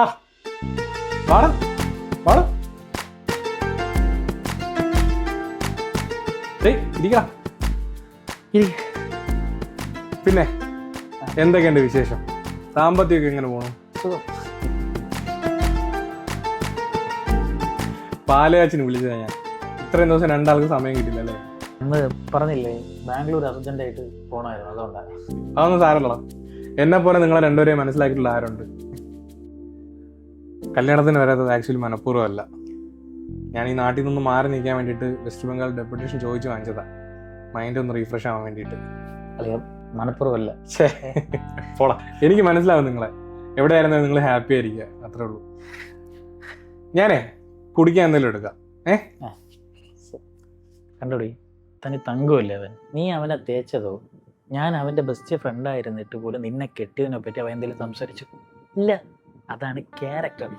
ആ വാടാ വാടാ. ഡേയ് ഇരിക്കടാ. പിന്നെ എന്തൊക്കെയുണ്ട് വിശേഷം? സാമ്പത്തികമൊക്കെ എങ്ങനെ പോണു? പാലയാച്ചിന് വിളിച്ചതാ ഞാൻ. ഇത്രയും ദിവസം രണ്ടാൾക്ക് സമയം കിട്ടില്ല അല്ലേ? നമ്മൾ പറഞ്ഞില്ലേ ബാംഗ്ലൂർ അർജന്റായിട്ട് പോണായിരുന്നു, അതുകൊണ്ടാണ്. അതൊന്നും സാരല്ലടാ. എന്നെ പോലെ നിങ്ങളെ രണ്ടുപേരെയും മനസ്സിലാക്കിയിട്ടുള്ള ആരുണ്ട്? കല്യാണത്തിന് വരാത്തത് ആക്ച്വലി മനഃപൂർവ്വമല്ല. ഞാൻ ഈ നാട്ടിൽ നിന്ന് മാറി നിൽക്കാൻ വേണ്ടിയിട്ട് വെസ്റ്റ് ബംഗാൾ ഡെപ്യൂട്ടേഷൻ ചോദിച്ചു വാങ്ങിച്ചതാ, മൈൻഡ് ഒന്ന് റീഫ്രഷ് ആവാൻ വേണ്ടിയിട്ട്. അളിയ മനഃപൂർവ്വമല്ല. പോടാ, എനിക്ക് മനസ്സിലാവും നിങ്ങളെ. എവിടെയായിരുന്നു നിങ്ങൾ ഹാപ്പി ആയിരിക്കുക, അത്രേ ഉള്ളൂ. ഞാനേ കുടിക്കാൻ എന്തെങ്കിലും എടുക്കാം. കണ്ടോടി, തനി തങ്കമല്ലേ അവൻ. നീ അവനെ തേച്ചതോ? ഞാൻ അവൻ്റെ ബെസ്റ്റ് ഫ്രണ്ടായിരുന്നിട്ട് പോലും നിന്നെ കെട്ടിയതിനെ പറ്റി അവൻ എന്തെങ്കിലും സംസാരിച്ചു ഇല്ല. അതാണ് ക്യാരക്ടർ.